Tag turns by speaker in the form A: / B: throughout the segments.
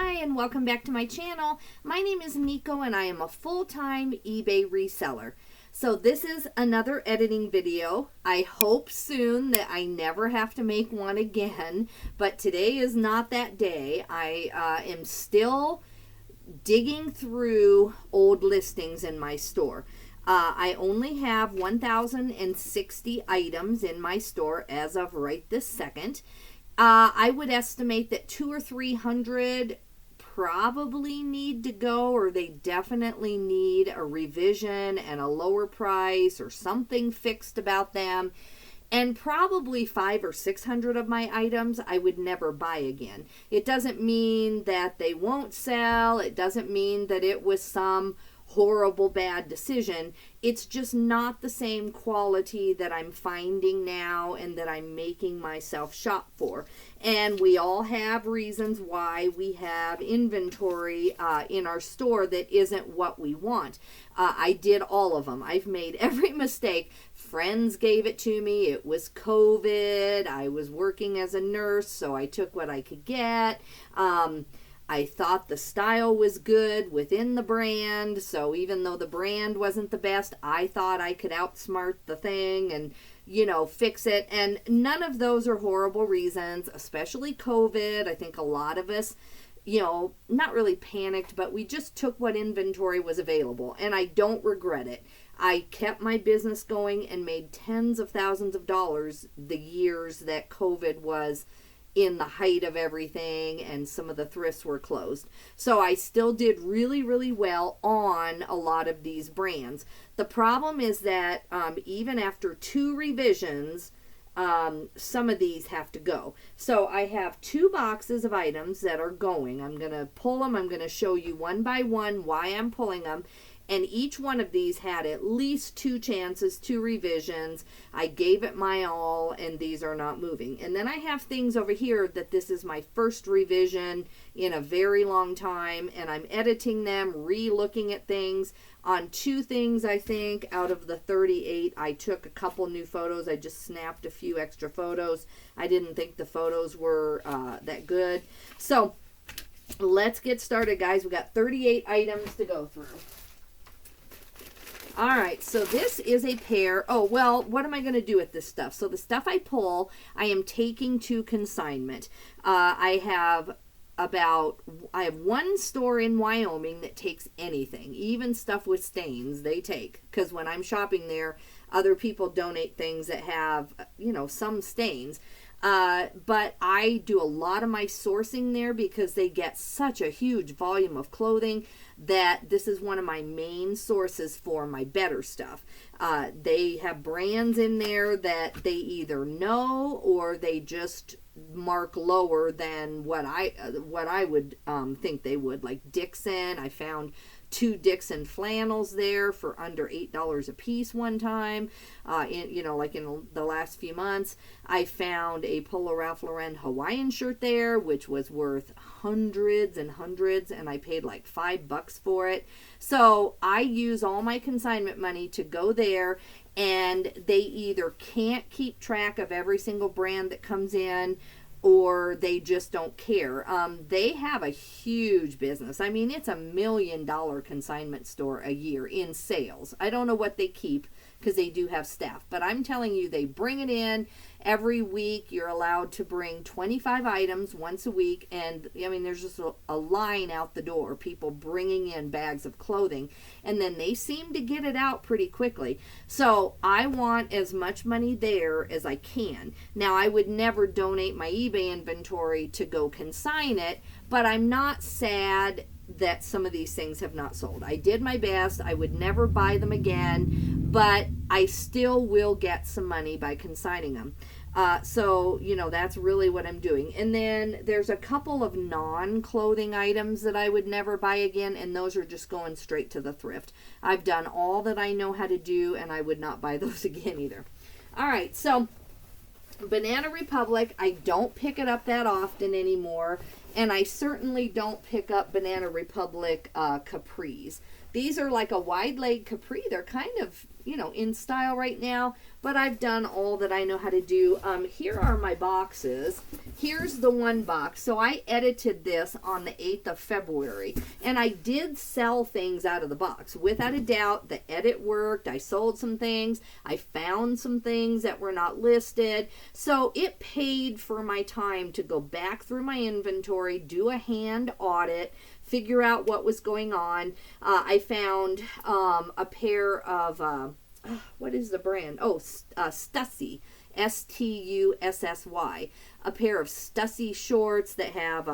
A: Hi, and welcome back to my channel. My name is Nico, and I am a full-time eBay reseller. So this is another editing video. I hope soon that I never have to make one again, but today is not that day. I am still digging through old listings in my store. I only have 1,060 items in my store as of right this second. I would estimate that 200 or 300 probably need to go, or they definitely need a revision and a lower price or something fixed about them. And probably 500 or 600 of my items I would never buy again. It doesn't mean that they won't sell. It doesn't mean that it was some horrible bad decision. It's just not the same quality that I'm finding now and that I'm making myself shop for. And we all have reasons why we have inventory in our store that isn't what we want. I did all of them. I've made every mistake. Friends gave it to me. It was COVID. I was working as a nurse, so I took what I could get. I thought the style was good within the brand, so even though the brand wasn't the best, I thought I could outsmart the thing and, you know, fix it. And none of those are horrible reasons, especially COVID. I think a lot of us, you know, not really panicked, but we just took what inventory was available, and I don't regret it. I kept my business going and made tens of thousands of dollars the years that COVID was in the height of everything and some of the thrifts were closed. So I still did really, really well on a lot of these brands. The problem is that even after 2 revisions, some of these have to go. So I have 2 boxes of items that are going. I'm going to pull them. I'm going to show you one by one why I'm pulling them. And each one of these had at least 2 chances, 2 revisions. I gave it my all, and these are not moving. And then I have things over here that this is my first revision in a very long time, and I'm editing them, re-looking at things. On 2 things, I think, out of the 38, I took a couple new photos. I just snapped a few extra photos. I didn't think the photos were that good. So let's get started, guys. We got 38 items to go through. All right, so this is a pair. Oh, well, what am I going to do with this stuff? So the stuff I pull, I am taking to consignment. I have one store in Wyoming that takes anything, even stuff with stains they take. Because when I'm shopping there, other people donate things that have, you know, some stains. But I do a lot of my sourcing there because they get such a huge volume of clothing that this is one of my main sources for my better stuff. They have brands in there that they either know or they just mark lower than what I would think they would. Like Dixon, I found 2 Dixon flannels there for under $8 a piece one time. In the last few months, I found a Polo Ralph Lauren Hawaiian shirt there, which was worth hundreds and hundreds, and I paid like $5 for it. So I use all my consignment money to go there, and they either can't keep track of every single brand that comes in, or they just don't care. They have a huge business. I mean, it's $1 million consignment store a year in sales. I don't know what they keep because they do have staff, but I'm telling you, they bring it in every week. You're allowed to bring 25 items once a week, and I mean, there's just a line out the door, people bringing in bags of clothing, and then they seem to get it out pretty quickly. So I want as much money there as I can. Now, I would never donate my eBay inventory to go consign it, but I'm not sad that some of these things have not sold. I did my best. I would never buy them again, but I still will get some money by consigning them. So, you know, that's really what I'm doing. And then there's a couple of non-clothing items that I would never buy again, and those are just going straight to the thrift. I've done all that I know how to do, and I would not buy those again either. All right, so Banana Republic, I don't pick it up that often anymore, and I certainly don't pick up Banana Republic capris. These are like a wide leg capri. They're kind of, you know, in style right now, but I've done all that I know how to do. Here are my boxes. Here's the one box. So I edited this on the 8th of February, and I did sell things out of the box. Without a doubt, the edit worked. I sold some things. I found some things that were not listed. So it paid for my time to go back through my inventory, do a hand audit, figure out what was going on. I found a pair of, what is the brand? Oh, Stussy, Stussy, a pair of Stussy shorts that have,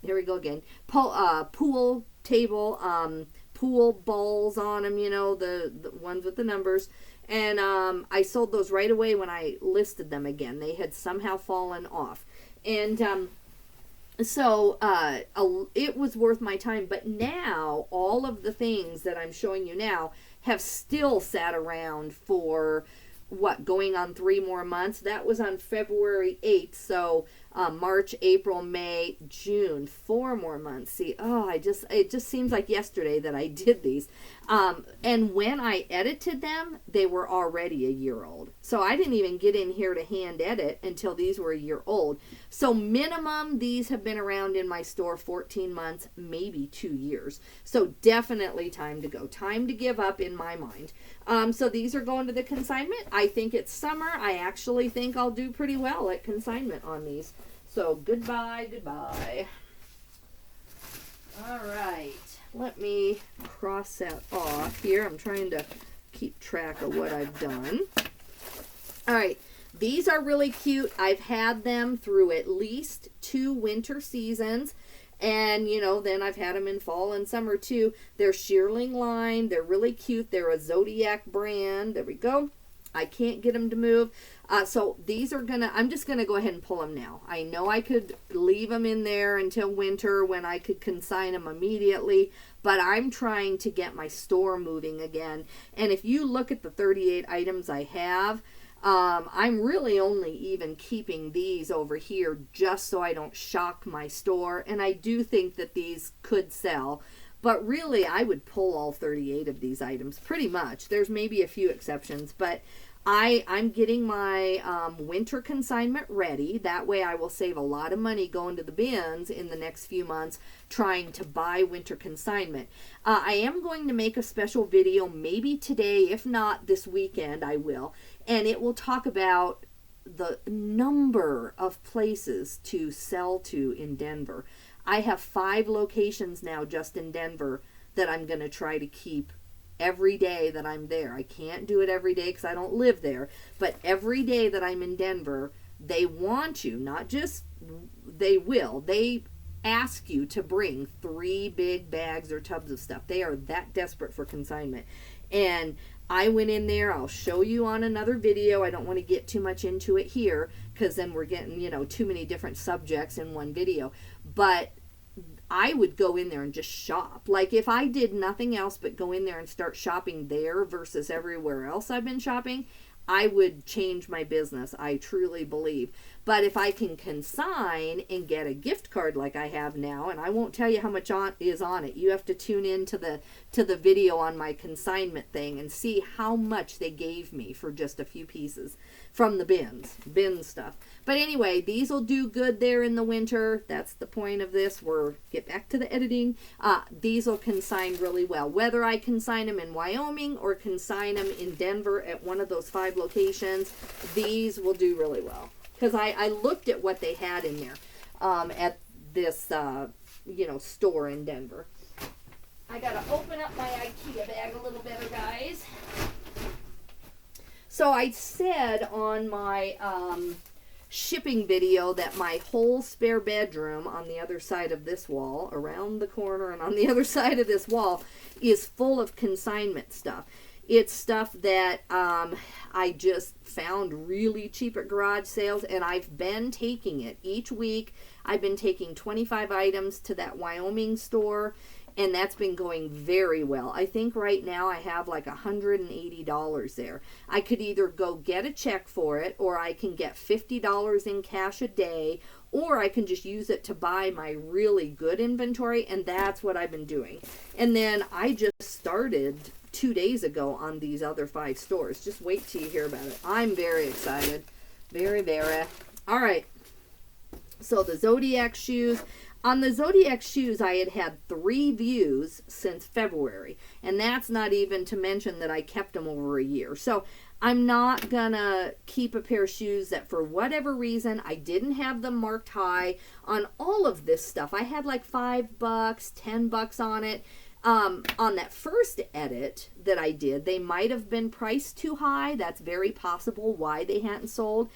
A: here we go again, pool table, pool balls on them, you know, the ones with the numbers. And I sold those right away when I listed them again. They had somehow fallen off. And so it was worth my time. But now all of the things that I'm showing you now have still sat around for what, going on 3 more months. That was on February 8th. So March, April, May, June, 4 more months. See, it just seems like yesterday that I did these. And when I edited them, they were already a year old. So I didn't even get in here to hand edit until these were a year old. So minimum, these have been around in my store 14 months, maybe 2 years. So definitely time to go. Time to give up in my mind. So these are going to the consignment. I think it's summer. I actually think I'll do pretty well at consignment on these. So goodbye, goodbye. All right. Let me cross that off here. I'm trying to keep track of what I've done. All right. These are really cute. I've had them through at least 2 winter seasons. And, you know, then I've had them in fall and summer too. They're shearling line. They're really cute. They're a Zodiac brand. There we go. I can't get them to move. So these are I'm just gonna go ahead and pull them now. I know I could leave them in there until winter when I could consign them immediately, but I'm trying to get my store moving again. And if you look at the 38 items I have, I'm really only even keeping these over here just so I don't shock my store. And I do think that these could sell. But really, I would pull all 38 of these items, pretty much. There's maybe a few exceptions, but I'm getting my winter consignment ready. That way I will save a lot of money going to the bins in the next few months trying to buy winter consignment. I am going to make a special video maybe today, if not this weekend, I will. And it will talk about the number of places to sell to in Denver. I have 5 locations now just in Denver that I'm going to try to keep every day that I'm there. I can't do it every day because I don't live there. But every day that I'm in Denver, they want you, not just they will. They ask you to bring 3 big bags or tubs of stuff. They are that desperate for consignment. And I went in there. I'll show you on another video. I don't want to get too much into it here because then we're getting, you know, too many different subjects in one video. But I would go in there and just shop. Like if I did nothing else but go in there and start shopping there versus everywhere else I've been shopping, I would change my business. I truly believe. But if I can consign and get a gift card like I have now, and I won't tell you how much is on it. You have to tune in to the video on my consignment thing and see how much they gave me for just a few pieces from the bin stuff. But anyway, these will do good there in the winter. That's the point of this. Get back to the editing. These will consign really well. Whether I consign them in Wyoming or consign them in Denver at one of those 5 locations, these will do really well. Because I looked at what they had in there at this, store in Denver. I got to open up my IKEA bag a little better, guys. So I said on my shipping video that my whole spare bedroom on the other side of this wall, around the corner and on the other side of this wall, is full of consignment stuff. It's stuff that I just found really cheap at garage sales, and I've been taking it each week. I've been taking 25 items to that Wyoming store, and that's been going very well. I think right now I have like $180 there. I could either go get a check for it, or I can get $50 in cash a day, or I can just use it to buy my really good inventory, and that's what I've been doing. And then I just started 2 days ago on these other 5 stores. Just wait till you hear about it. I'm very excited. Very, very. All right. So the Zodiac shoes. On the Zodiac shoes, I had 3 views since February. And that's not even to mention that I kept them over a year. So I'm not gonna keep a pair of shoes that for whatever reason, I didn't have them marked high on all of this stuff. I had like $5, $10 on it. On that first edit that I did, they might have been priced too high. That's very possible why they hadn't sold.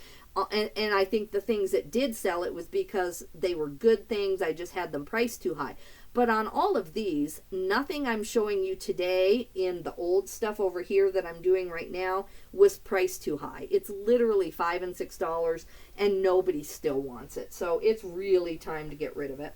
A: And I think the things that did sell, it was because they were good things. I just had them priced too high. But on all of these, nothing I'm showing you today in the old stuff over here that I'm doing right now was priced too high. It's literally $5 and $6 and nobody still wants it. So it's really time to get rid of it.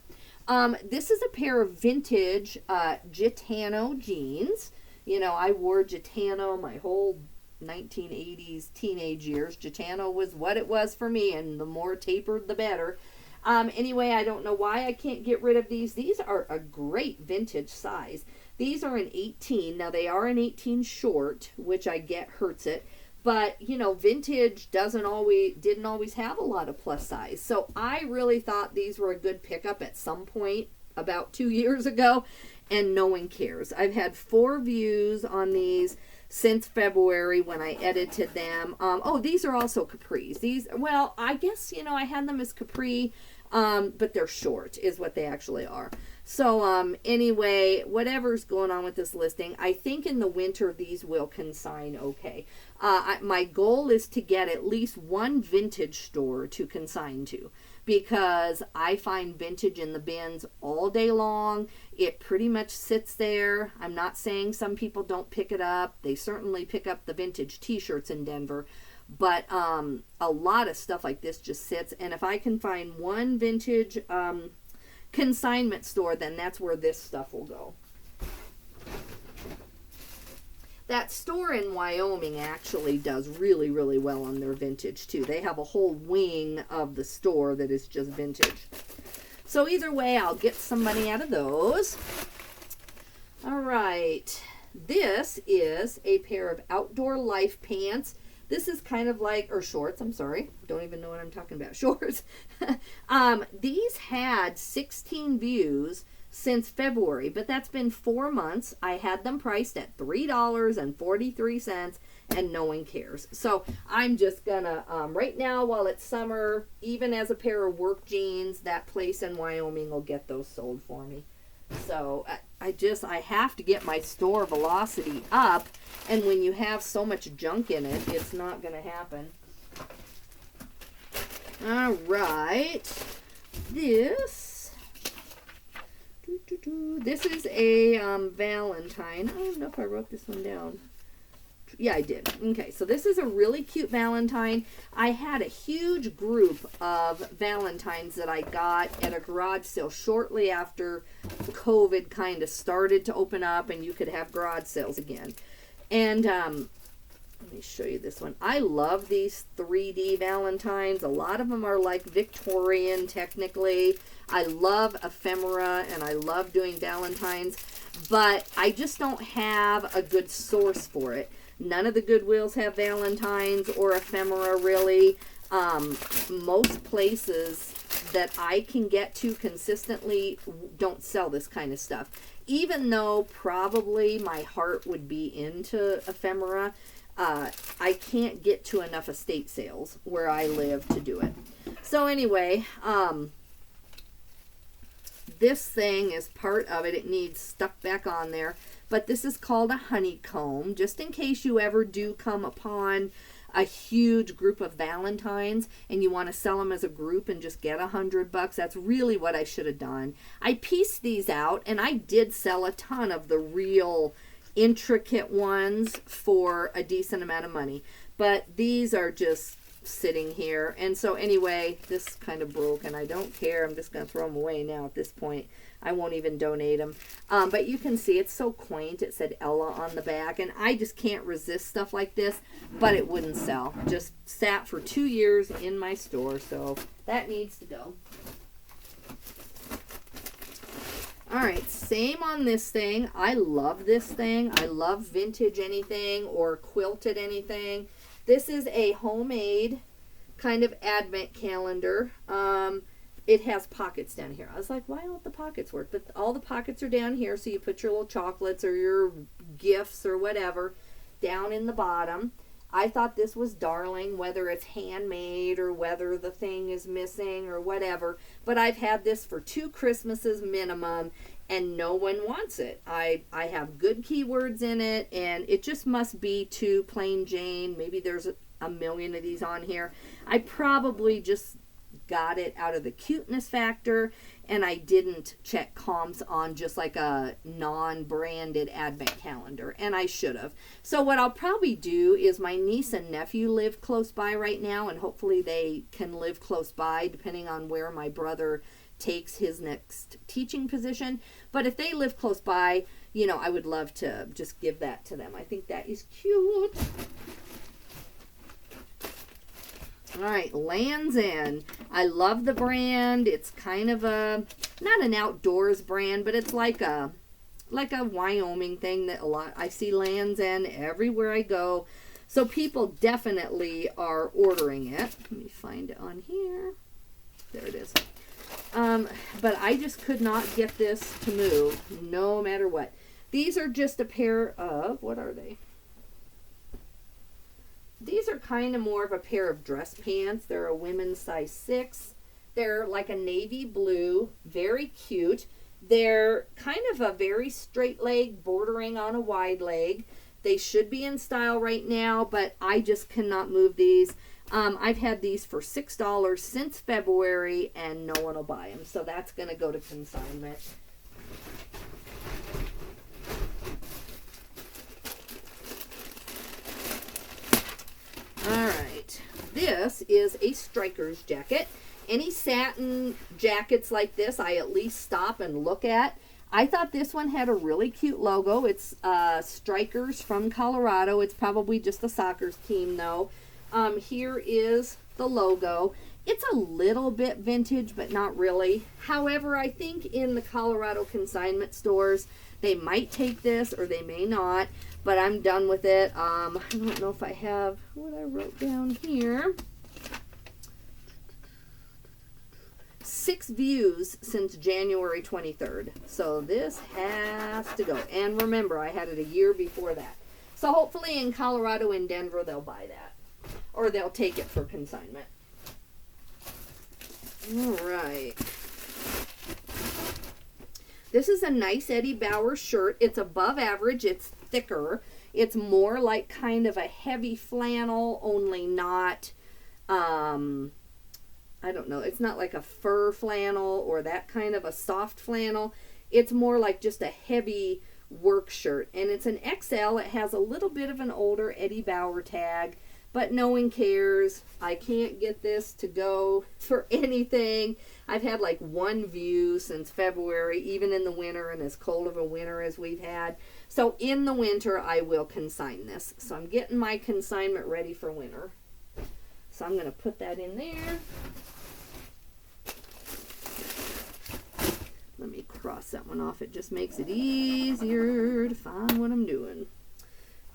A: This is a pair of vintage Gitano jeans. You know, I wore Gitano my whole 1980s teenage years. Gitano was what it was for me, and the more tapered the better. Anyway, I don't know why I can't get rid of these. These are a great vintage size. These are an 18. Now they are an 18 short, which I get hurts it. But, you know, vintage didn't always have a lot of plus size. So I really thought these were a good pickup at some point about 2 years ago, and no one cares. I've had 4 views on these since February when I edited them. Oh, these are also capris. These, well, I guess, you know, I had them as capri, but they're short is what they actually are. So anyway, whatever's going on with this listing, I think in the winter these will consign okay. My goal is to get at least one vintage store to consign to, because I find vintage in the bins all day long. It pretty much sits there. I'm not saying some people don't pick it up. They certainly pick up the vintage t-shirts in Denver. But a lot of stuff like this just sits. And if I can find one vintage consignment store, then that's where this stuff will go. That store in Wyoming actually does really, really well on their vintage too. They have a whole wing of the store that is just vintage. So either way, I'll get some money out of those. All right. This is a pair of Outdoor Life pants. This is kind of like, or shorts, I'm sorry. Don't even know what I'm talking about. Shorts. These had 16 views since February, but that's been 4 months. I had them priced at $3.43 and no one cares. So I'm just gonna, right now while it's summer, even as a pair of work jeans, that place in Wyoming will get those sold for me. So I have to get my store velocity up, and when you have so much junk in it, it's not going to happen. All right. This is a Valentine. I don't know if I wrote this one down. Yeah, I did. Okay, so this is a really cute Valentine. I had a huge group of Valentines that I got at a garage sale shortly after COVID kind of started to open up and you could have garage sales again. And let me show you this one. I love these 3D Valentines. A lot of them are like Victorian technically. I love ephemera and I love doing Valentines, but I just don't have a good source for it. None of the Goodwills have Valentines or ephemera, really. Most places that I can get to consistently don't sell this kind of stuff. Even though probably my heart would be into ephemera, I can't get to enough estate sales where I live to do it. So anyway, this thing is part of it. It needs stuck back on there. But this is called a honeycomb, just in case you ever do come upon a huge group of Valentines and you want to sell them as a group and just get $100. That's really what I should have done. I pieced these out, and I did sell a ton of the real intricate ones for a decent amount of money. But these are just sitting here. And so anyway, this kind of broke, and I don't care. I'm just going to throw them away now at this point. I won't even donate them. But you can see it's so quaint. It said Ella on the back, and I just can't resist stuff like this, but it wouldn't sell. Just sat for 2 years in my store, so that needs to go. All right, same on this thing. I love this thing. I love vintage anything or quilted anything. This is a homemade kind of advent calendar. It has pockets down here. I was like, why don't the pockets work? But all the pockets are down here, so you put your little chocolates or your gifts or whatever down in the bottom. I thought this was darling, whether it's handmade or whether the thing is missing or whatever. But I've had this for 2 Christmases minimum, and no one wants it. I have good keywords in it, and it just must be too plain Jane. Maybe there's a million of these on here. I probably just got it out of the cuteness factor, and I didn't check comps on just like a non-branded advent calendar, and I should have. So what I'll probably do is, my niece and nephew live close by right now, and hopefully they can live close by depending on where my brother takes his next teaching position. But if they live close by, you know, I would love to just give that to them. I think that is cute. All right, Lands' End. I love the brand. It's kind of a, not an outdoors brand, but it's like a Wyoming thing that I see Lands' End everywhere I go. So people definitely are ordering it. Let me find it on here. There it is. But I just could not get this to move, no matter what. These are just a pair of, what are they? These are kind of more of a pair of dress pants. They're a women's size 6. They're like a navy blue, very cute. They're kind of a very straight leg, bordering on a wide leg. They should be in style right now, but I just cannot move these. I've had these for $6 since February, and no one will buy them. So that's going to go to consignment. All right, this is a striker's jacket. Any satin jackets like this, I at least stop and look at. I thought this one had a really cute logo. It's Strikers from Colorado. It's probably just a soccer team, though. Here is the logo. It's a little bit vintage, but not really. However, I think in the Colorado consignment stores, they might take this or they may not. But I'm done with it. I don't know if I have what I wrote down here. 6 views since January 23rd. So this has to go. And remember, I had it a year before that. So hopefully in Colorado and Denver, they'll buy that. Or they'll take it for consignment. All right. This is a nice Eddie Bauer shirt. It's above average. It's thicker. It's more like kind of a heavy flannel, only not, I don't know. It's not like a fur flannel or that kind of a soft flannel. It's more like just a heavy work shirt. And it's an XL. It has a little bit of an older Eddie Bauer tag, but no one cares. I can't get this to go for anything. I've had like 1 view since February, even in the winter, and as cold of a winter as we've had. So in the winter, I will consign this. So I'm getting my consignment ready for winter. So I'm going to put that in there. Let me cross that one off. It just makes it easier to find what I'm doing.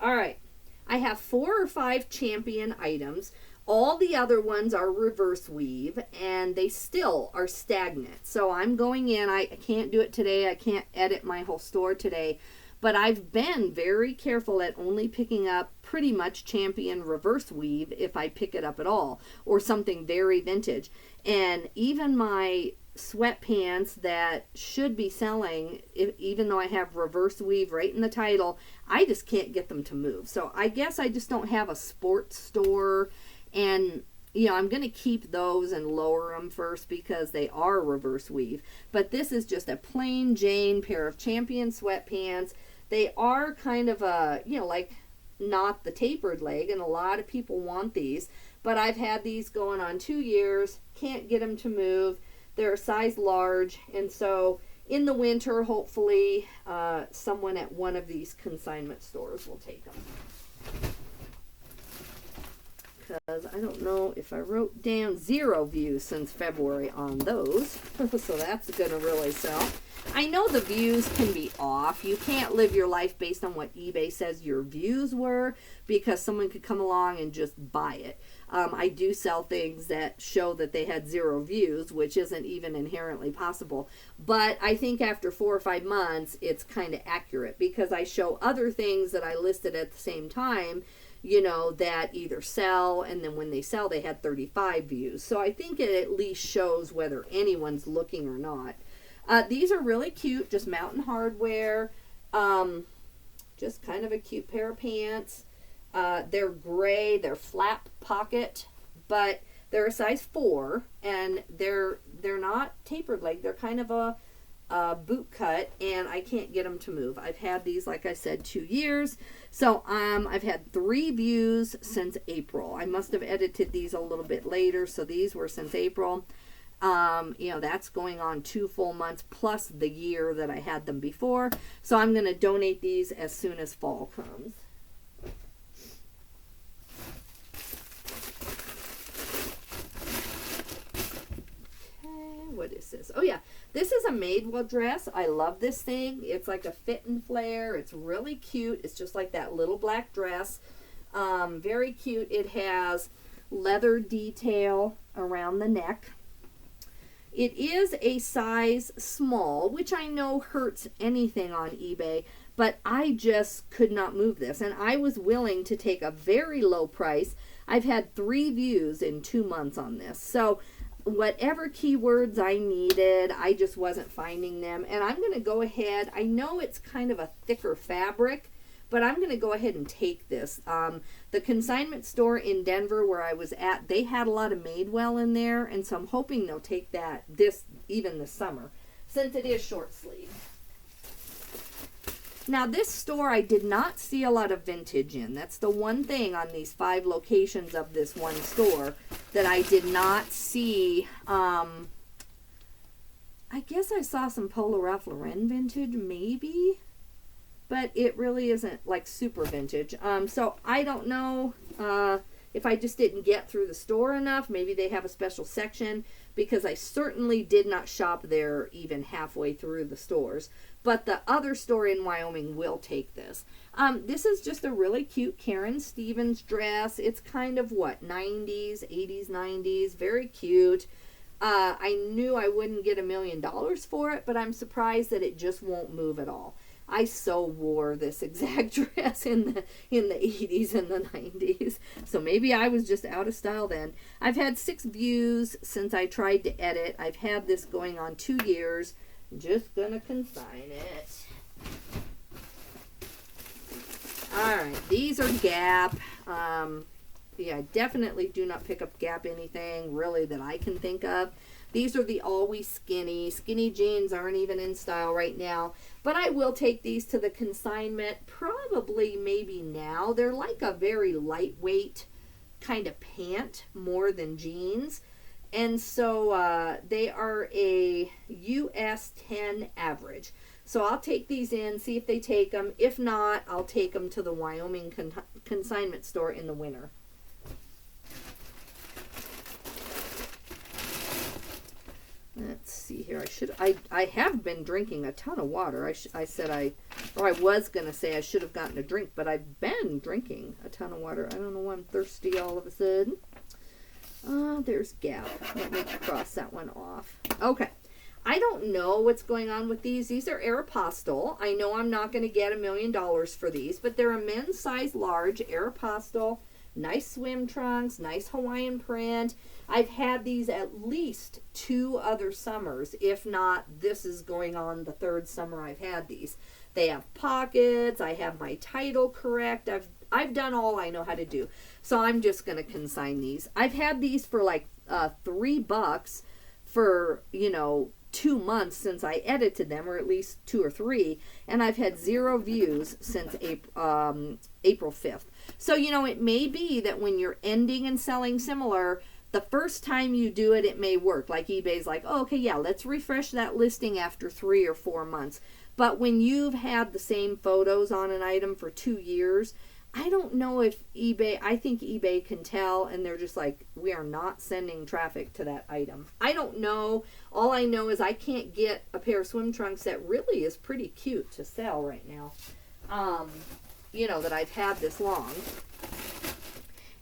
A: All right. I have 4 or 5 champion items. All the other ones are reverse weave, and they still are stagnant. So I'm going in. I can't do it today. I can't edit my whole store today. But I've been very careful at only picking up pretty much champion reverse weave if I pick it up at all, or something very vintage. And even my sweatpants that should be selling, even though I have reverse weave right in the title, I just can't get them to move. So I guess I just don't have a sports store. And, you know, I'm going to keep those and lower them first because they are reverse weave. But this is just a plain Jane pair of champion sweatpants. They are kind of a, you know, like not the tapered leg, and a lot of people want these. But I've had these going on 2 years, can't get them to move. They're a size large, and so in the winter, hopefully, someone at one of these consignment stores will take them. because I don't know if I wrote down 0 views since February on those. So that's going to really sell. I know the views can be off. You can't live your life based on what eBay says your views were, because someone could come along and just buy it. I do sell things that show that they had 0 views, which isn't even inherently possible. But I think after 4 or 5 months, it's kind of accurate, because I show other things that I listed at the same time, you know, that either sell, and then when they sell, they had 35 views. So I think it at least shows whether anyone's looking or not. These are really cute, just Mountain Hardware, just kind of a cute pair of pants. They're gray, they're flap pocket, but they're a size 4, and they're not tapered leg. They're kind of a boot cut, and I can't get them to move. I've had these, like I said, 2 years. So I've had 3 views since April. I must have edited these a little bit later, so these were since April. You know, that's going on 2 full months plus the year that I had them before. So I'm going to donate these as soon as fall comes. What is this? Oh yeah, this is a Madewell dress. I love this thing. It's like a fit and flare. It's really cute. It's just like that little black dress. Very cute. It has leather detail around the neck. It is a size small, which I know hurts anything on eBay, but I just could not move this, and I was willing to take a very low price. I've had 3 views in 2 months on this, so whatever keywords I needed, I just wasn't finding them. And I'm going to go ahead, I know it's kind of a thicker fabric, but I'm going to go ahead and take this. The consignment store in Denver where I was at, they had a lot of Madewell in there, and so I'm hoping they'll take this even this summer, since it is short sleeve. Now this store I did not see a lot of vintage in. That's the one thing on these 5 locations of this one store that I did not see. I guess I saw some Polo Ralph Lauren vintage maybe, but it really isn't like super vintage. So I don't know if I just didn't get through the store enough. Maybe they have a special section, because I certainly did not shop there even halfway through the stores. But the other store in Wyoming will take this. This is just a really cute Karen Stevens dress. It's kind of what, 90s, 80s, 90s. Very cute. I knew I wouldn't get $1 million for it, but I'm surprised that it just won't move at all. I so wore this exact dress in the 80s and the 90s. So maybe I was just out of style then. I've had 6 views since I tried to edit. I've had this going on 2 years. Just gonna consign it. Alright, these are Gap. Yeah, definitely do not pick up Gap anything really that I can think of. These are the Always Skinny. Skinny jeans aren't even in style right now, but I will take these to the consignment probably maybe now. They're like a very lightweight kind of pant more than jeans. And so they are a US 10 average. So I'll take these in, see if they take them. If not, I'll take them to the Wyoming consignment store in the winter. Let's see here. I have been drinking a ton of water. I was going to say I should have gotten a drink, but I've been drinking a ton of water. I don't know why I'm thirsty all of a sudden. There's Gap. Let me cross that one off. Okay. I don't know what's going on with these. These are Aeropostale. I know I'm not going to get $1 million for these, but they're a men's size large Aeropostale. Nice swim trunks, nice Hawaiian print. I've had these at least 2 other summers. If not, this is going on the 3rd summer I've had these. They have pockets. I have my title correct. I've done all I know how to do. So I'm just going to consign these. I've had these for like $3 for, 2 months since I edited them, or at least 2 or 3, and I've had 0 views since April 5th. So, it may be that when you're ending and selling similar, the first time you do it, it may work. Like eBay's like, oh, okay, yeah, let's refresh that listing after 3 or 4 months. But when you've had the same photos on an item for 2 years, I don't know if eBay, I think eBay can tell and they're just like, we are not sending traffic to that item. I don't know. All I know is I can't get a pair of swim trunks that really is pretty cute to sell right now. You know, that I've had this long.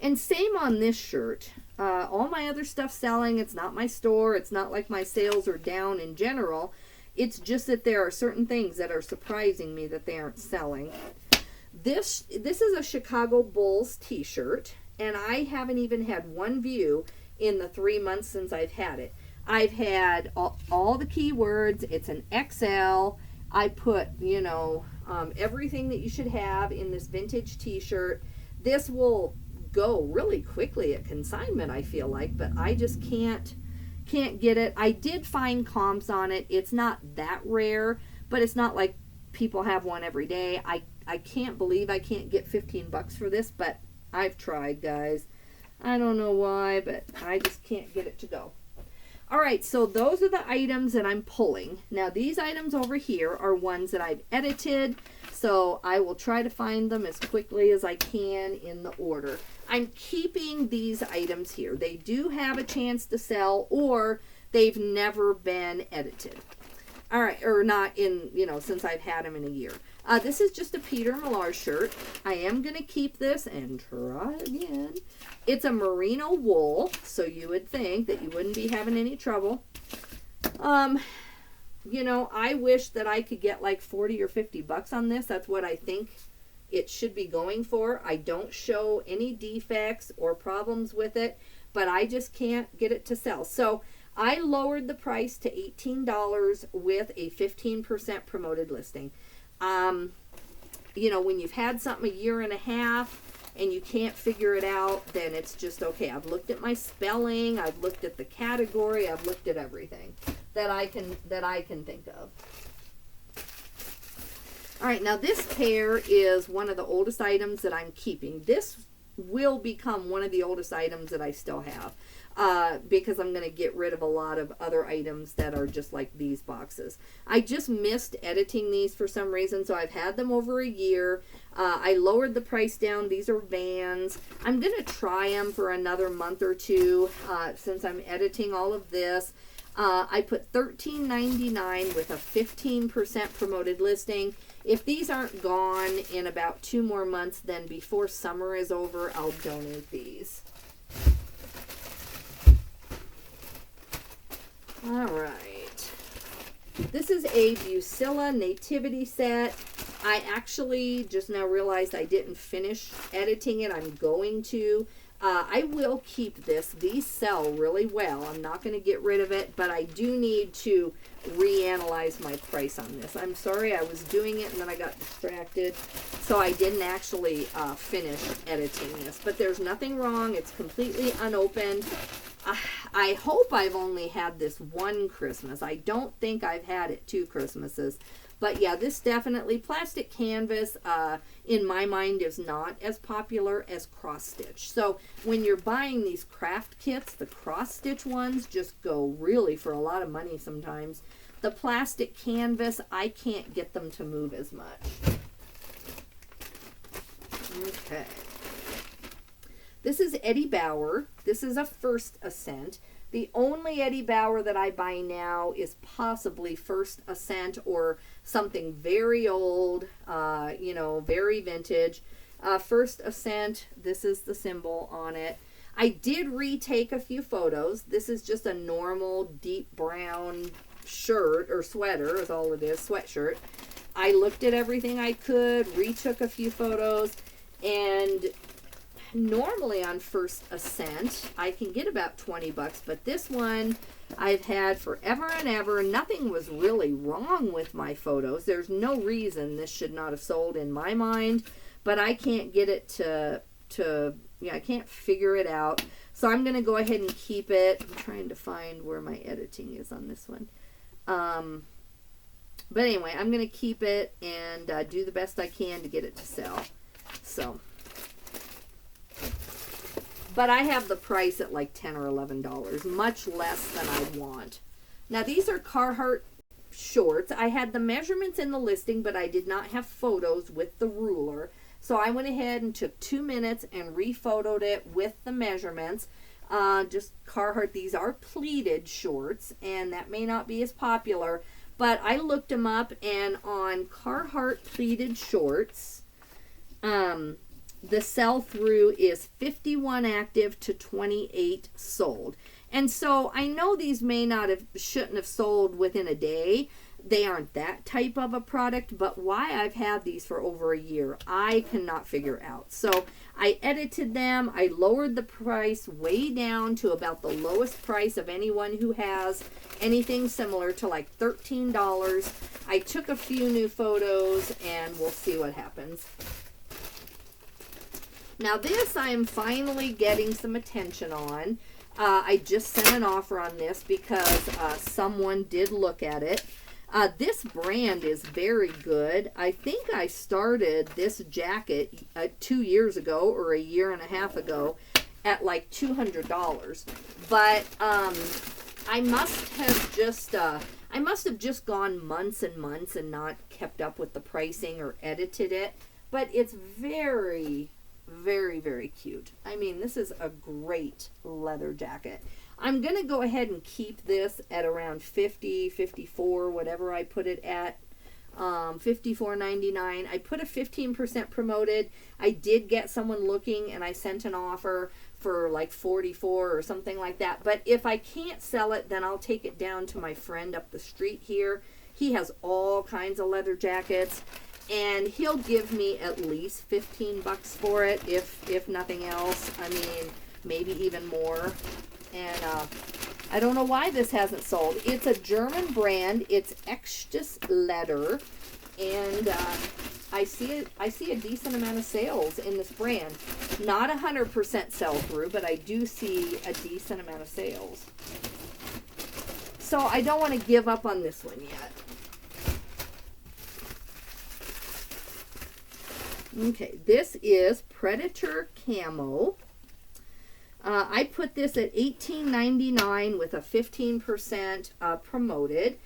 A: And same on this shirt. All my other stuff selling. It's not my store. It's not like my sales are down in general. It's just that there are certain things that are surprising me that they aren't selling. This is a Chicago Bulls t-shirt, and I haven't even had one view in the 3 months since I've had it. I've had all the keywords. It's an XL. I put, you know, everything that you should have in this vintage t-shirt. This will go really quickly at consignment, I feel like, but I just can't get it. I did find comps on it. It's not that rare, but it's not like people have one every day. I can't believe I can't get 15 bucks for this, but I've tried, guys. I don't know why, but I just can't get it to go. All right, so those are the items that I'm pulling. Now, these items over here are ones that I've edited, so I will try to find them as quickly as I can in the order. I'm keeping these items here. They do have a chance to sell, or they've never been edited. All right, or not in, you know, since I've had them in a year. This is just a Peter Millar shirt. I am going to keep this and try again. It's a merino wool, so you would think that you wouldn't be having any trouble. You know, I wish that I could get like 40 or 50 bucks on this. That's what I think it should be going for. I don't show any defects or problems with it, but I just can't get it to sell. So I lowered the price to $18 with a 15% promoted listing. You know, when you've had something a year and a half and you can't figure it out, then it's just okay. I've looked at my spelling, I've looked at the category, I've looked at everything that I can think of. All right, now this pair is one of the oldest items that I'm keeping. This will become one of the oldest items that I still have. Because I'm going to get rid of a lot of other items that are just like these boxes. I just missed editing these for some reason, so I've had them over a year. I lowered the price down. These are Vans. I'm going to try them for another month or two since I'm editing all of this. I put $13.99 with a 15% promoted listing. If these aren't gone in about 2 more months, then before summer is over, I'll donate these. All right, this is a Bucilla Nativity set. I actually just now realized I didn't finish editing it. I'm going to. I will keep this. These sell really well. I'm not going to get rid of it, but I do need to reanalyze my price on this. I'm sorry, I was doing it and then I got distracted, so I didn't actually finish editing this. But there's nothing wrong. It's completely unopened. I hope I've only had this one Christmas. I don't think I've had it 2 Christmases. But yeah, this definitely, plastic canvas, in my mind, is not as popular as cross-stitch. So when you're buying these craft kits, the cross-stitch ones just go really for a lot of money sometimes. The plastic canvas, I can't get them to move as much. Okay. This is Eddie Bauer. This is a First Ascent. The only Eddie Bauer that I buy now is possibly First Ascent or something very old, you know, very vintage. First Ascent, this is the symbol on it. I did retake a few photos. This is just a normal deep brown shirt or sweater is all it is, sweatshirt. I looked at everything I could, retook a few photos, and normally on First Ascent I can get about 20 bucks, but this one I've had forever and ever. Nothing was really wrong with my photos. There's no reason this should not have sold in my mind, but I can't get it to yeah, I can't figure it out. So I'm going to go ahead and keep it. I'm trying to find where my editing is on this one. But anyway, I'm going to keep it and do the best I can to get it to sell. So, but I have the price at like $10 or $11, much less than I want. Now these are Carhartt shorts. I had the measurements in the listing, but I did not have photos with the ruler. So I went ahead and took 2 minutes and rephotoed it with the measurements. Just Carhartt, these are pleated shorts, and that may not be as popular, but I looked them up, and on Carhartt pleated shorts, the sell-through is 51 active to 28 sold. And so I know these shouldn't have sold within a day. They aren't that type of a product, but why I've had these for over a year, I cannot figure out. So I edited them. I lowered the price way down to about the lowest price of anyone who has anything similar to like $13. I took a few new photos, and we'll see what happens. Now this I am finally getting some attention on. I just sent an offer on this because someone did look at it. This brand is very good. I think I started this jacket 2 years ago or a year and a half ago at like $200. But I must have just gone months and months and not kept up with the pricing or edited it. But it's very, very, very cute. I mean, this is a great leather jacket. I'm going to go ahead and keep this at around $50, $54, whatever I put it at. $54.99. I put a 15% promoted. I did get someone looking, and I sent an offer for like $44 or something like that. But if I can't sell it, then I'll take it down to my friend up the street here. He has all kinds of leather jackets, and he'll give me at least $15 for it, if nothing else. I mean, maybe even more. And I don't know why this hasn't sold. It's a German brand. It's Echtes leather, and I see a decent amount of sales in this brand. Not 100% sell through, but I do see a decent amount of sales. So I don't want to give up on this one yet. Okay, this is Predator Camo. I put this at $18.99 with a 15% promoted.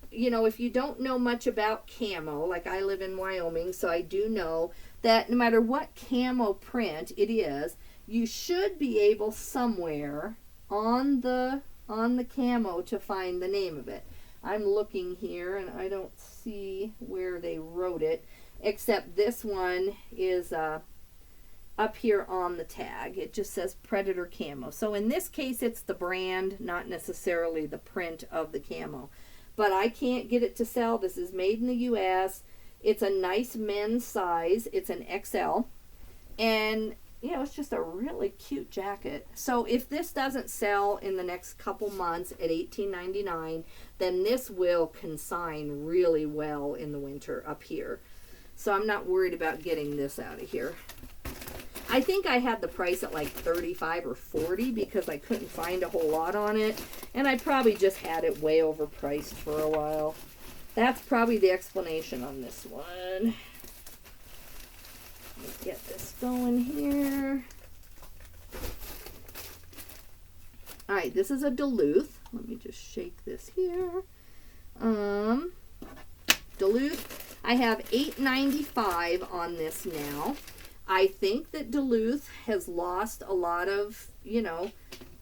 A: You know, if you don't know much about camo, like I live in Wyoming, so I do know that no matter what camo print it is, you should be able somewhere on the camo to find the name of it. I'm looking here, and I don't see where they wrote it, except this one is up here on the tag. It just says Predator Camo. So in this case, it's the brand, not necessarily the print of the camo. But I can't get it to sell. This is made in the U.S. It's a nice men's size. It's an XL. And, you know, it's just a really cute jacket. So if this doesn't sell in the next couple months at $18.99, then this will consign really well in the winter up here. So I'm not worried about getting this out of here. I think I had the price at like $35 or $40 because I couldn't find a whole lot on it. And I probably just had it way overpriced for a while. That's probably the explanation on this one. Let's get this going here. Alright, this is a Duluth. Let me just shake this here. Duluth. I have $8.95 on this now. I think that Duluth has lost a lot of, you know,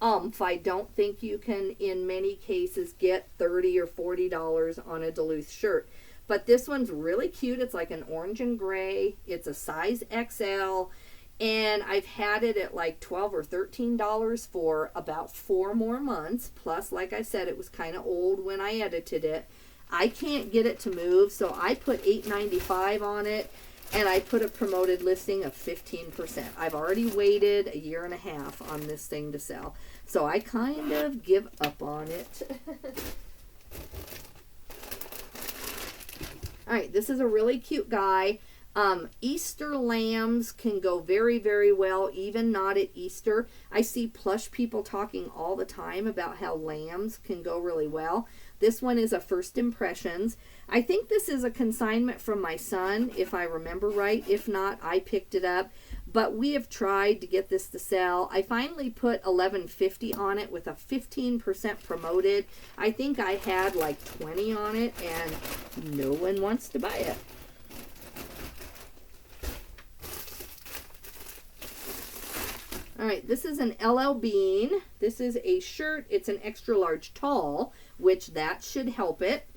A: I don't think you can, in many cases, get $30 or $40 on a Duluth shirt. But this one's really cute. It's like an orange and gray. It's a size XL. And I've had it at like $12 or $13 for about 4 more months. Plus, like I said, it was kind of old when I edited it. I can't get it to move, so I put $8.95 on it. And I put a promoted listing of 15%. I've already waited a year and a half on this thing to sell. So I kind of give up on it. Alright, this is a really cute guy. Easter lambs can go very, very well, even not at Easter. I see plush people talking all the time about how lambs can go really well. This one is a First Impressions. I think this is a consignment from my son, if I remember right. If not, I picked it up. But we have tried to get this to sell. I finally put $11.50 on it with a 15% promoted. I think I had like 20 on it, and no one wants to buy it. All right, this is an LL Bean. This is a shirt. It's an extra large tall, which that should help it.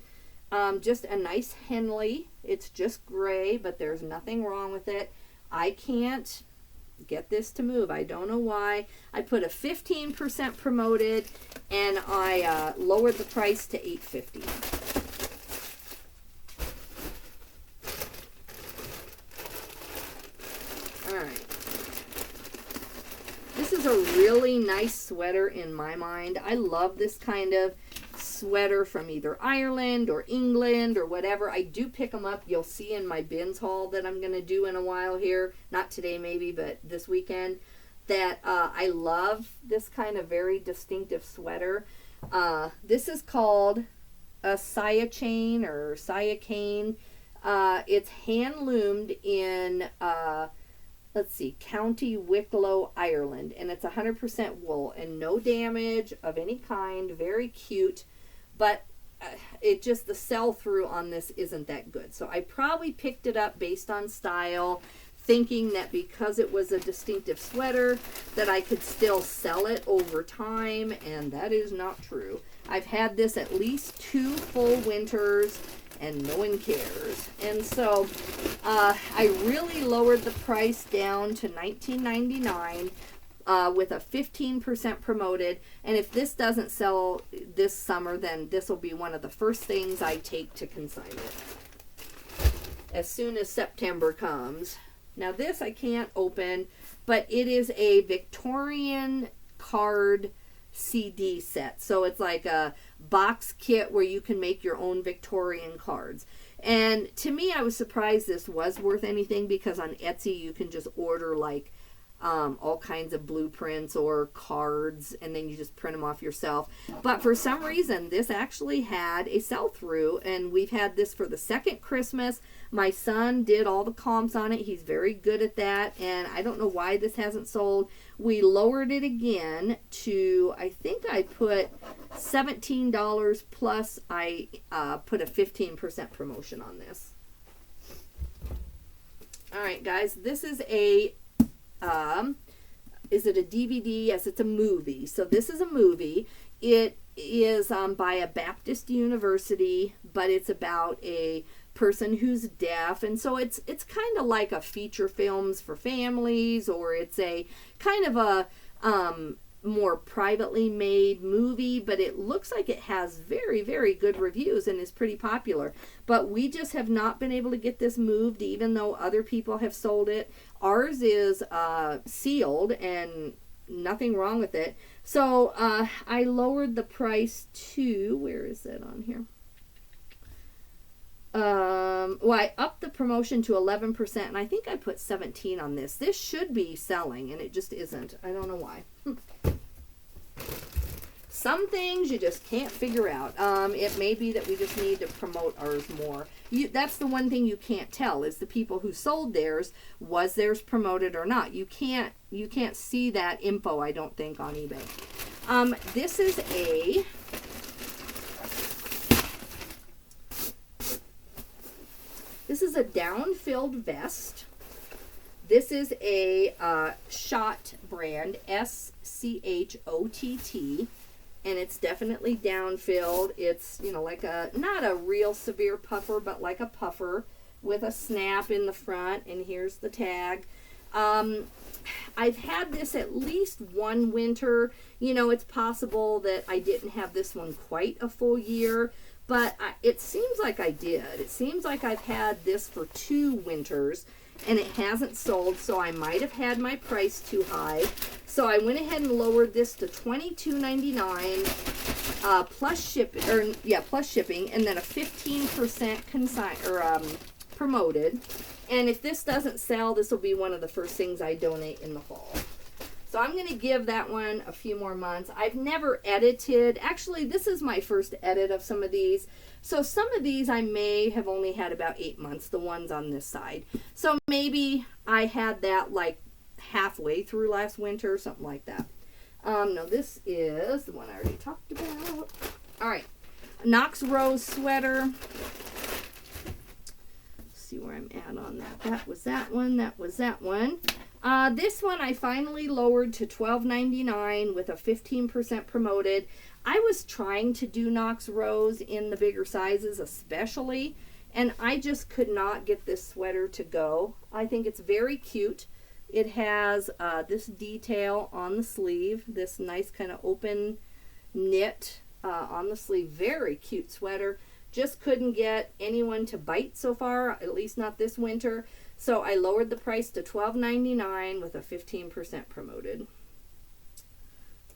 A: Just a nice Henley. It's just gray, but there's nothing wrong with it. I can't get this to move. I don't know why. I put a 15% promoted, and I lowered the price to $8.50. All right. This is a really nice sweater in my mind. I love this kind of sweater from either Ireland or England or whatever. I do pick them up. You'll see in my bins haul that I'm going to do in a while here. Not today maybe, but this weekend. That I love this kind of very distinctive sweater. This is called a Cyacane or Cyacane. It's hand loomed in... let's see, County Wicklow, Ireland, and it's 100% wool and no damage of any kind. Very cute, but it just, the sell-through on this isn't that good. So I probably picked it up based on style, thinking that because it was a distinctive sweater that I could still sell it over time, and that is not true. I've had this at least 2 full winters, and no one cares. And so I really lowered the price down to $19.99 with a 15% promoted. And if this doesn't sell this summer, then this will be one of the first things I take to consignment as soon as September comes. Now this I can't open, but it is a Victorian card CD set. So it's like a box kit where you can make your own Victorian cards. And to me, I was surprised this was worth anything, because on Etsy you can just order like all kinds of blueprints or cards, and then you just print them off yourself. But for some reason, this actually had a sell-through, and we've had this for the second Christmas. My son did all the comps on it. He's very good at that, and I don't know why this hasn't sold. We lowered it again to, I think I put $17 plus I put a 15% promotion on this. All right, guys, this is a is it a DVD? Yes, it's a movie. So this is a movie. It is by a Baptist university, but it's about a person who's deaf, and so it's kind of like a feature films for families, or it's a kind of a more privately made movie, but it looks like it has very, very good reviews and is pretty popular. But we just have not been able to get this moved, even though other people have sold it. Ours is sealed and nothing wrong with it. So I lowered the price to, where is it on here? Well, I upped the promotion to 11%, and I think I put 17 on this. This should be selling, and it just isn't. I don't know why. Some things you just can't figure out. It may be that we just need to promote ours more. That's the one thing you can't tell, is the people who sold theirs, was theirs promoted or not. You can't see that info, I don't think, on eBay. This is a... This is a down-filled vest. This is a Schott brand, SCHOTT, and it's definitely down-filled. It's, you know, like a, not a real severe puffer, but like a puffer with a snap in the front, and here's the tag. I've had this at least one winter. You know, it's possible that I didn't have this one quite a full year, but it seems like I did. It seems like I've had this for 2 winters, and it hasn't sold, so I might have had my price too high. So I went ahead and lowered this to $22.99 plus shipping, and then a 15% promoted. And if this doesn't sell, this will be one of the first things I donate in the fall. So I'm going to give that one a few more months. I've never edited. Actually, this is my first edit of some of these. So some of these I may have only had about 8 months, the ones on this side. So maybe I had that like halfway through last winter, something like that. No, this is the one I already talked about. All right, Knox Rose sweater. Let's see where I'm at on that. That was that one. That was that one. This one I finally lowered to $12.99 with a 15% promoted. I was trying to do Knox Rose in the bigger sizes especially, and I just could not get this sweater to go. I think it's very cute. It has this detail on the sleeve, this nice kind of open knit on the sleeve. Very cute sweater. Just couldn't get anyone to bite so far, at least not this winter. So I lowered the price to $12.99 with a 15% promoted.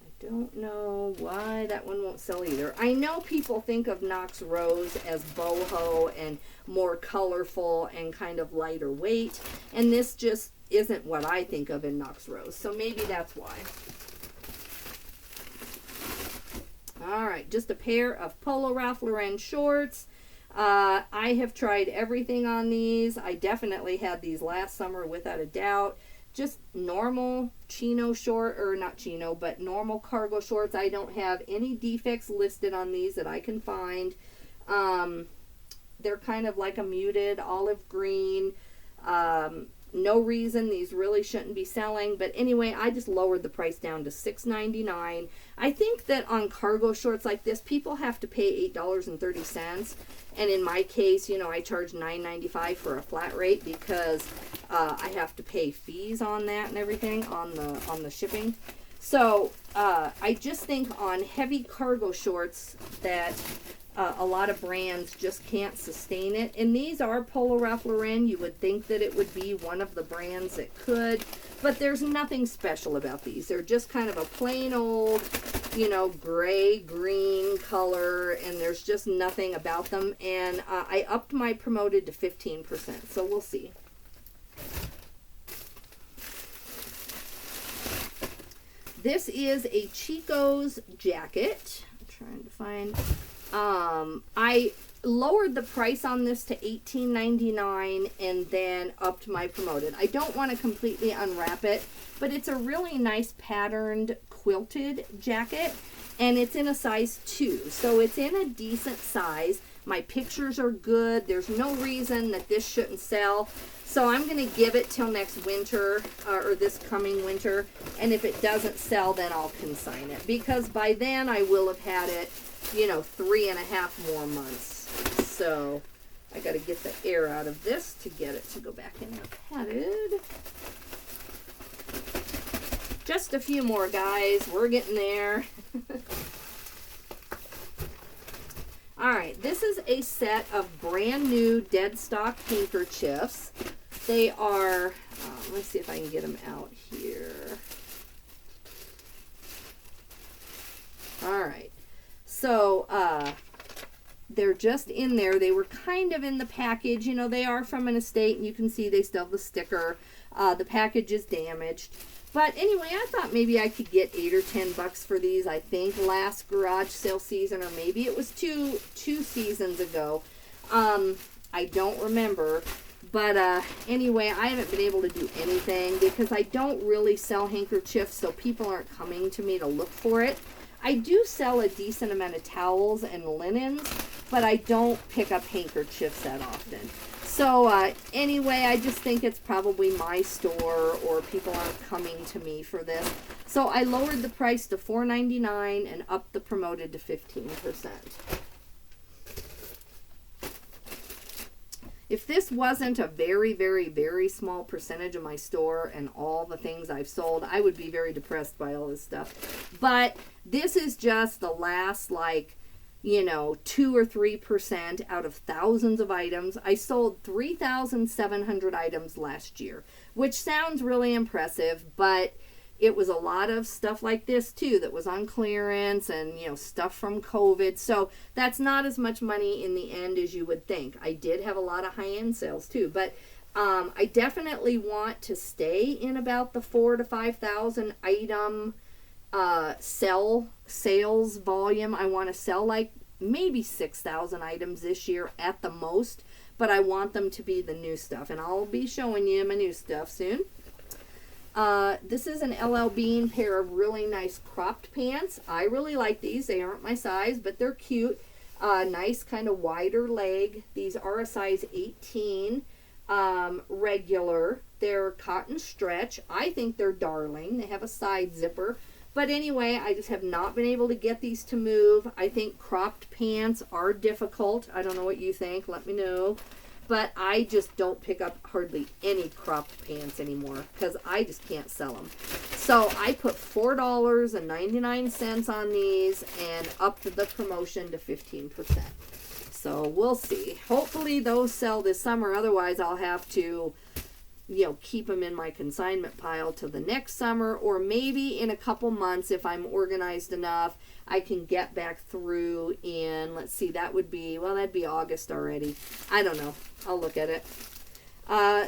A: I don't know why that one won't sell either. I know people think of Knox Rose as boho and more colorful and kind of lighter weight, and this just isn't what I think of in Knox Rose. So maybe that's why. All right, just a pair of Polo Ralph Lauren shorts. I have tried everything on these. I definitely had these last summer without a doubt. Just normal chino short, or not chino, but normal cargo shorts. I don't have any defects listed on these that I can find. They're kind of like a muted olive green. No reason these really shouldn't be selling, but anyway, I just lowered the price down to $6.99. I think that on cargo shorts like this, people have to pay $8.30, and in my case, you know, I charge $9.95 for a flat rate because I have to pay fees on that and everything on the shipping. So I just think on heavy cargo shorts that a lot of brands just can't sustain it. And these are Polo Ralph Lauren. You would think that it would be one of the brands that could, but there's nothing special about these. They're just kind of a plain old, you know, gray-green color, and there's just nothing about them. And I upped my promoted to 15%, so we'll see. This is a Chico's jacket. I'm trying to find... I lowered the price on this to $18.99 and then upped my promoted. I don't want to completely unwrap it, but it's a really nice patterned quilted jacket, and it's in a size 2, so it's in a decent size. My pictures are good. There's no reason that this shouldn't sell. So I'm going to give it till next winter, or this coming winter, and if it doesn't sell, then I'll consign it, because by then I will have had it, you know, 3.5 more months. So I got to get the air out of this to get it to go back in the padded. Just a few more, guys. We're getting there. All right, this is a set of brand new dead stock handkerchiefs. They are, let's see if I can get them out here. All right. So, they're just in there. They were kind of in the package. You know, they are from an estate, and you can see they still have the sticker. The package is damaged. But anyway, I thought maybe I could get $8 or $10 for these. I think last garage sale season, or maybe it was two seasons ago. I don't remember. But anyway, I haven't been able to do anything because I don't really sell handkerchiefs, so people aren't coming to me to look for it. I do sell a decent amount of towels and linens, but I don't pick up handkerchiefs that often. So anyway, I just think it's probably my store, or people aren't coming to me for this. So I lowered the price to $4.99 and upped the promoted to 15%. If this wasn't a very, very, very small percentage of my store and all the things I've sold, I would be very depressed by all this stuff. But this is just the last, like, you know, 2 or 3% out of thousands of items. I sold 3,700 items last year, which sounds really impressive, but it was a lot of stuff like this too that was on clearance, and, you know, stuff from COVID. So that's not as much money in the end as you would think. I did have a lot of high-end sales too, but I definitely want to stay in about the 4,000 to 5,000 item sales volume. I want to sell like maybe 6,000 items this year at the most, but I want them to be the new stuff, and I'll be showing you my new stuff soon. This is an LL Bean pair of really nice cropped pants. I really like these. They aren't my size, but they're cute. Nice kind of wider leg. These are a size 18. regular. They're cotton stretch. I think they're darling. They have a side zipper. But anyway, I just have not been able to get these to move. I think cropped pants are difficult. I don't know what you think. Let me know. But I just don't pick up hardly any cropped pants anymore because I just can't sell them. So I put $4.99 on these and upped the promotion to 15%. So we'll see. Hopefully those sell this summer. Otherwise, I'll have to, keep them in my consignment pile till the next summer, or maybe in a couple months, if I'm organized enough, I can get back through in, let's see, that'd be August already. I don't know. I'll look at it.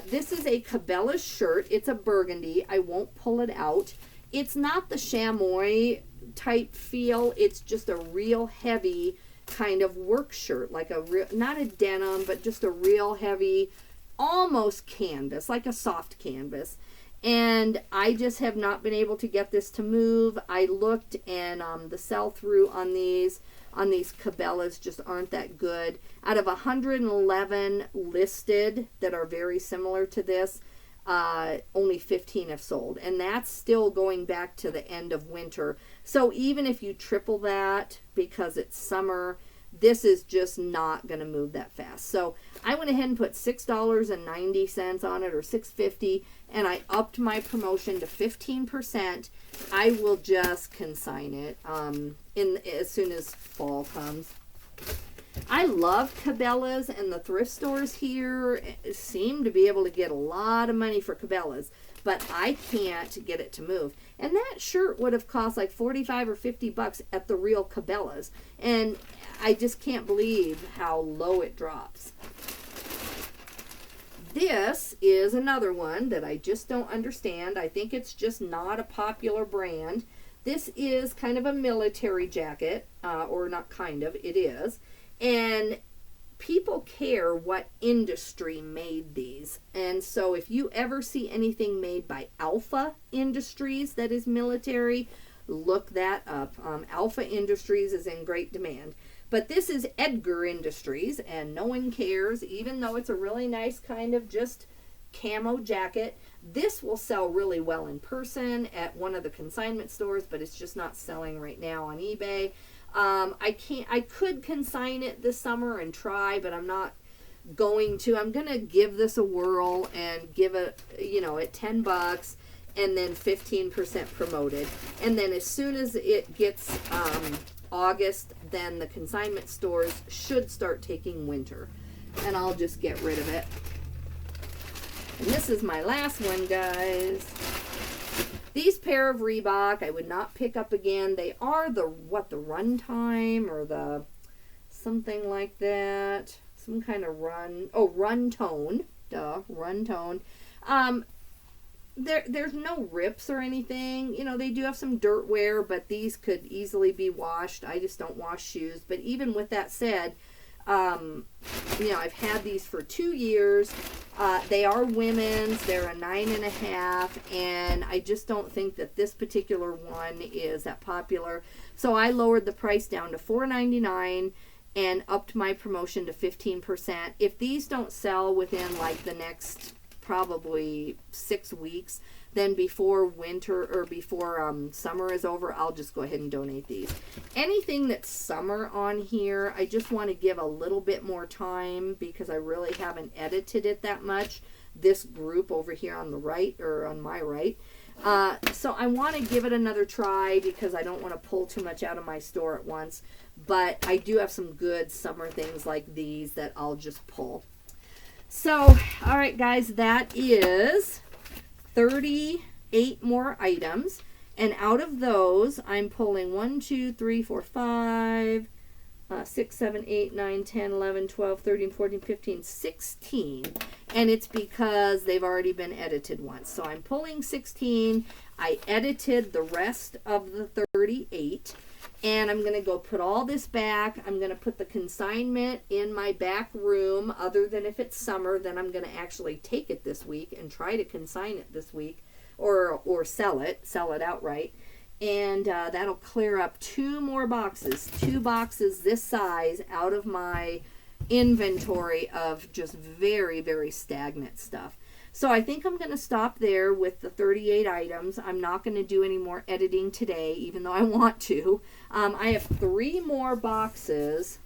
A: This is a Cabela's shirt. It's a burgundy. I won't pull it out. It's not the chamois type feel. It's just a real heavy kind of work shirt, like not a denim, but just a real heavy, almost canvas, like a soft canvas. And I just have not been able to get this to move. I looked, and the sell-through on these Cabela's just aren't that good. Out of 111 listed that are very similar to this, only 15 have sold, and that's still going back to the end of winter. So even if you triple that because it's summer, this is just not going to move that fast. So I went ahead and put $6.90 on it, or $6.50, and I upped my promotion to 15%. I will just consign it as soon as fall comes. I love Cabela's, and the thrift stores here seem to be able to get a lot of money for Cabela's, but I can't get it to move. And that shirt would have cost like 45 or 50 bucks at the real Cabela's, and I just can't believe how low it drops. This is another one that I just don't understand. I think it's just not a popular brand. This is kind of a military jacket, or not kind of, it is. And people care what industry made these. And so if you ever see anything made by Alpha Industries that is military, look that up. Alpha Industries is in great demand. But this is Edgar Industries, and no one cares, even though it's a really nice kind of just camo jacket. This will sell really well in person at one of the consignment stores, but it's just not selling right now on eBay. I could consign it this summer and try, but I'm not going to. I'm going to give this a whirl and give it, at 10 bucks and then 15% promoted. And then as soon as it gets August, then the consignment stores should start taking winter, and I'll just get rid of it. And this is my last one, guys. These pair of Reebok I would not pick up again. They are the Runtime, or the something like that. Some kind of Run Tone. Duh, Run Tone. There's no rips or anything. They do have some dirt wear, but these could easily be washed. I just don't wash shoes. But even with that said, I've had these for 2 years. They are women's. They're a 9.5, and I just don't think that this particular one is that popular. So I lowered the price down to $4.99 and upped my promotion to 15%. If these don't sell within like the next probably 6 weeks, then before winter or before summer is over, I'll just go ahead and donate these. Anything that's summer on here, I just want to give a little bit more time because I really haven't edited it that much. This group over here on the right, or on my right. So I want to give it another try because I don't want to pull too much out of my store at once. But I do have some good summer things like these that I'll just pull. So, all right, guys, that is 38 more items. And out of those, I'm pulling 1, 2, 3, 4, 5, 6, 7, 8, 9, 10, 11, 12, 13, 14, 15, 16. And it's because they've already been edited once. So I'm pulling 16. I edited the rest of the 38. And I'm going to go put all this back. I'm going to put the consignment in my back room. Other than if it's summer, then I'm going to actually take it this week and try to consign it this week, or sell it outright. And that'll clear up 2 more boxes. 2 boxes this size out of my inventory of just very, very stagnant stuff. So I think I'm going to stop there with the 38 items. I'm not going to do any more editing today, even though I want to. I have 3 more boxes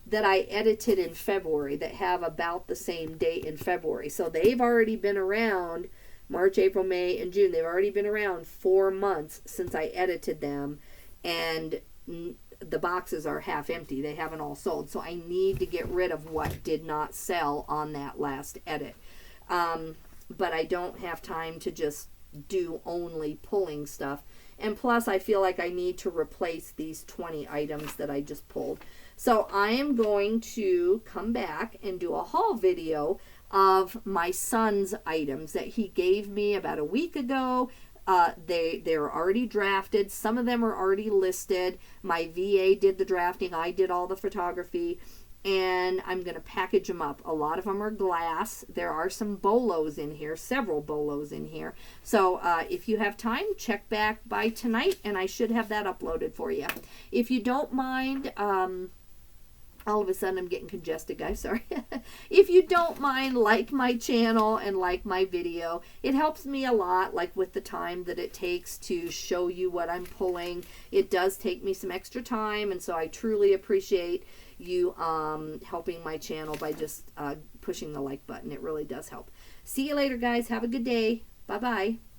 A: that I edited in February that have about the same date in February. So they've already been around March, April, May, and June. They've already been around 4 months since I edited them, and the boxes are half empty. They haven't all sold. So I need to get rid of what did not sell on that last edit. But I don't have time to just do only pulling stuff. And plus, I feel like I need to replace these 20 items that I just pulled. So I am going to come back and do a haul video of my son's items that he gave me about a week ago. They're already drafted. Some of them are already listed. My VA did the drafting. I did all the photography. And I'm going to package them up. A lot of them are glass. There are some bolos in here, several bolos in here. So if you have time, check back by tonight, and I should have that uploaded for you. If you don't mind, all of a sudden I'm getting congested, guys, sorry. If you don't mind, like my channel and like my video. It helps me a lot, like with the time that it takes to show you what I'm pulling. It does take me some extra time, and so I truly appreciate you helping my channel by just pushing the like button. It really does help. See you later, guys. Have a good day. Bye-bye.